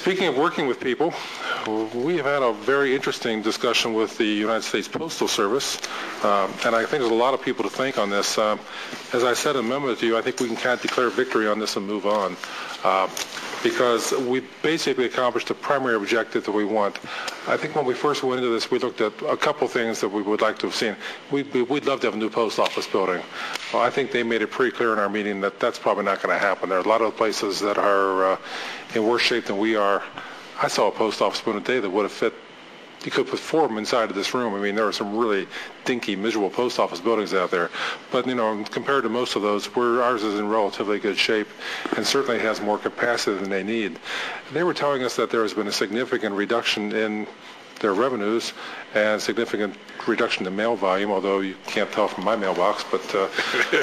Speaking of working with people, we have had a very interesting discussion with the United States Postal Service, and I think there's a lot of people to thank on this. As I said in a memo to you, I think we can kind of declare victory on this and move on, because we basically accomplished the primary objective that we want. I think when we first went into this, we looked at a couple things that we would like to have seen. We'd love to have a new post office building. Well, I think they made it pretty clear in our meeting that that's probably not going to happen. There are a lot of places that are in worse shape than we are. I saw a post office building today that would have fit. You could put 4 of them inside of this room. I mean, there are some really dinky, miserable post office buildings out there. But, you know, compared to most of those, ours is in relatively good shape and certainly has more capacity than they need. They were telling us that there has been a significant reduction in their revenues and significant reduction in mail volume, although you can't tell from my mailbox. But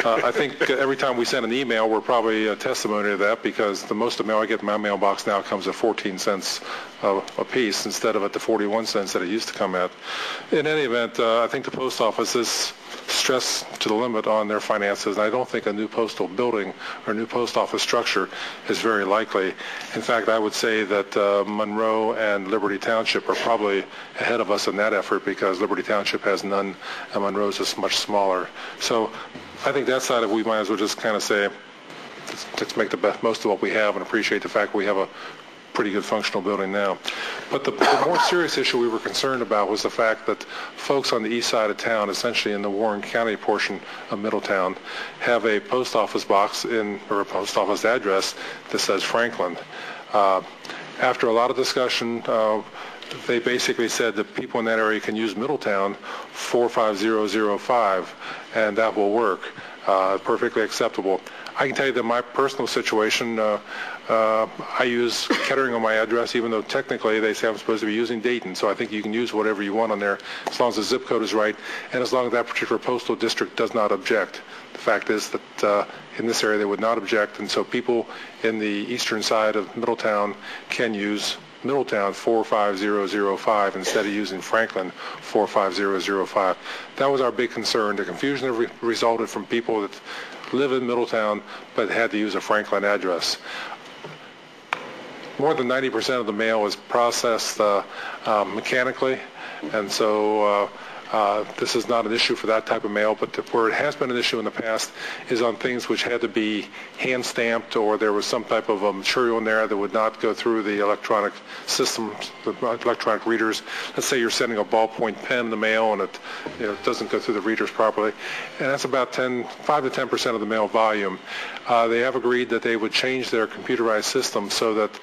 I think every time we send an email, we're probably a testimony to that, because the most of the mail I get in my mailbox now comes at 14 cents a piece instead of at the 41 cents that it used to come at. In any event, I think the post office is stressed to the limit on their finances, and I don't think a new postal building or new post office structure is very likely. In fact, I would say that Monroe and Liberty Township are probably ahead of us in that effort, because Liberty Township has none and Monroe's is much smaller. So I think that side of it, we might as well just kind of say, let's make the best most of what we have and appreciate the fact we have a pretty good functional building now. But the more serious issue we were concerned about was the fact that folks on the east side of town, essentially in the Warren County portion of Middletown, have a post office box or a post office address that says Franklin. After a lot of discussion, they basically said that people in that area can use Middletown 45005, and that will work. Perfectly acceptable. I can tell you that my personal situation, I use Kettering on my address, even though technically they say I'm supposed to be using Dayton. So I think you can use whatever you want on there, as long as the zip code is right, and as long as that particular postal district does not object. The fact is that in this area they would not object, and so people in the eastern side of Middletown can use Middletown 45005 instead of using Franklin 45005. That was our big concern. The confusion that resulted from people that live in Middletown but had to use a Franklin address. More than 90% of the mail is processed mechanically, and so this is not an issue for that type of mail, but where it has been an issue in the past is on things which had to be hand-stamped, or there was some type of material in there that would not go through the electronic system, the electronic readers. Let's say you're sending a ballpoint pen in the mail and it doesn't go through the readers properly, and that's about 5 to 10% of the mail volume. They have agreed that they would change their computerized system so that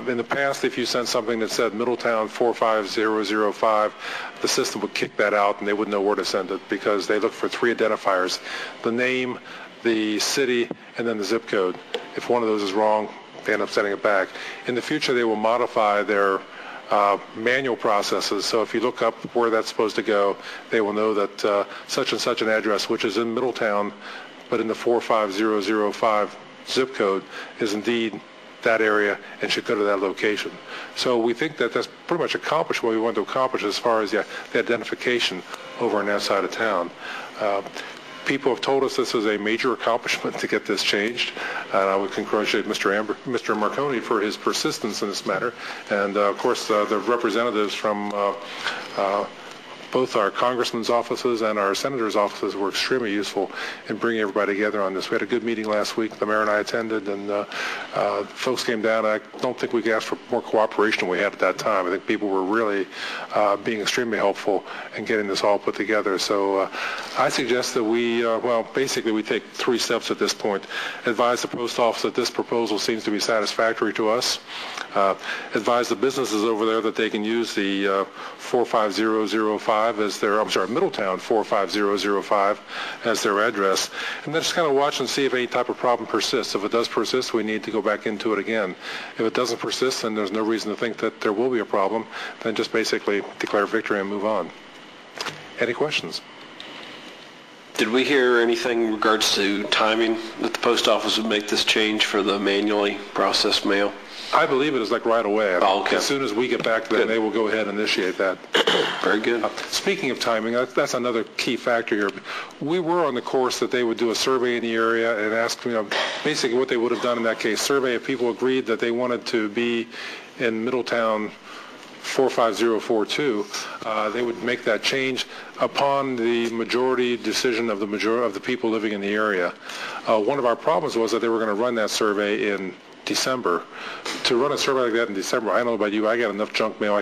in the past, if you sent something that said Middletown 45005, the system would kick that out and they wouldn't know where to send it, because they look for 3 identifiers: the name, the city, and then the zip code. If one of those is wrong, they end up sending it back. In the future, they will modify their manual processes. So if you look up where that's supposed to go, they will know that such and such an address, which is in Middletown, but in the 45005 zip code, is indeed that area and should go to that location. So we think that that's pretty much accomplished what we want to accomplish as far as the identification over on that side of town. People have told us this is a major accomplishment to get this changed, and I would congratulate Mr. Marconi for his persistence in this matter, and of course the representatives from both our congressmen's offices and our senators' offices were extremely useful in bringing everybody together on this. We had a good meeting last week. The mayor and I attended, and folks came down. I don't think we could ask for more cooperation than we had at that time. I think people were really being extremely helpful in getting this all put together. So I suggest that we, basically we take 3 steps at this point. Advise the post office that this proposal seems to be satisfactory to us. Advise the businesses over there that they can use the 45005 as their, Middletown 45005 as their address, and then just kind of watch and see if any type of problem persists. If it does persist, we need to go back into it again. If it doesn't persist, then there's no reason to think that there will be a problem. Then just basically declare victory and move on. Any questions? Did we hear anything in regards to timing that the post office would make this change for the manually processed mail? I believe it is like right away. Oh, okay. As soon as we get back to them, they will go ahead and initiate that. Very good. Speaking of timing, that's another key factor here. We were on the course that they would do a survey in the area and ask, basically what they would have done in that case, survey if people agreed that they wanted to be in Middletown 45042, they would make that change upon the majority decision of the people living in the area. One of our problems was that they were going to run that survey in December. To run a survey like that in December, I don't know about you, I got enough junk mail,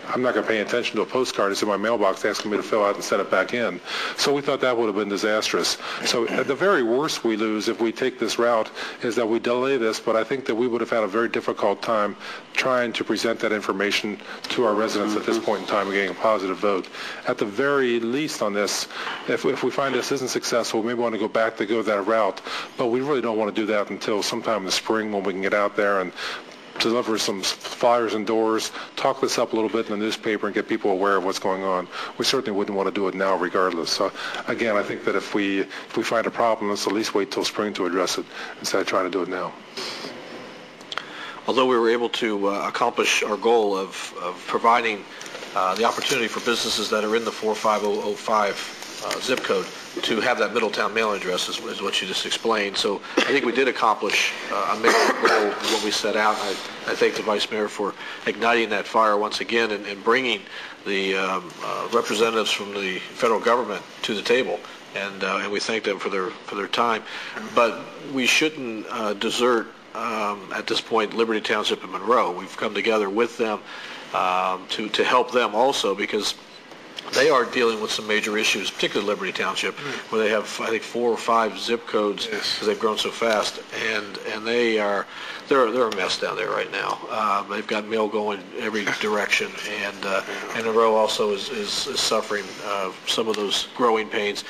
I'm not going to pay attention to a postcard that's in my mailbox asking me to fill out and send it back in. So we thought that would have been disastrous. So at the very worst we lose if we take this route is that we delay this, but I think that we would have had a very difficult time trying to present that information to our residents at this point in time and getting a positive vote. At the very least on this, if we find this isn't successful, we may want to go back to go that route, but we really don't want to do that until sometime in the spring when we can get out there and deliver some flyers indoors, talk this up a little bit in the newspaper and get people aware of what's going on. We certainly wouldn't want to do it now regardless. So again, I think that if we find a problem, let's at least wait till spring to address it instead of trying to do it now. Although we were able to accomplish our goal of providing the opportunity for businesses that are in the 45005 zip code to have that Middletown mailing address is what you just explained. So I think we did accomplish a major goal of what we set out. I thank the Vice Mayor for igniting that fire once again and bringing the representatives from the federal government to the table. And we thank them for their time. But we shouldn't desert at this point Liberty Township and Monroe. We've come together with them to help them also, because they are dealing with some major issues, particularly Liberty Township, where they have, I think, 4 or 5 zip codes because they've grown so fast, and they're a mess down there right now. They've got mail going every direction, and Monroe also is suffering some of those growing pains,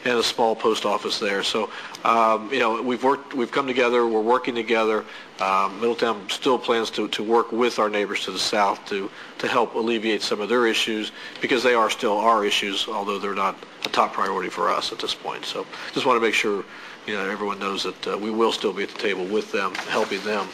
and a small post office there. So, we've come together. We're working together. Middletown still plans to work with our neighbors to the south to help alleviate some of their issues, because they are still our issues, although they're not a top priority for us at this point. So just want to make sure everyone knows that we will still be at the table with them, helping them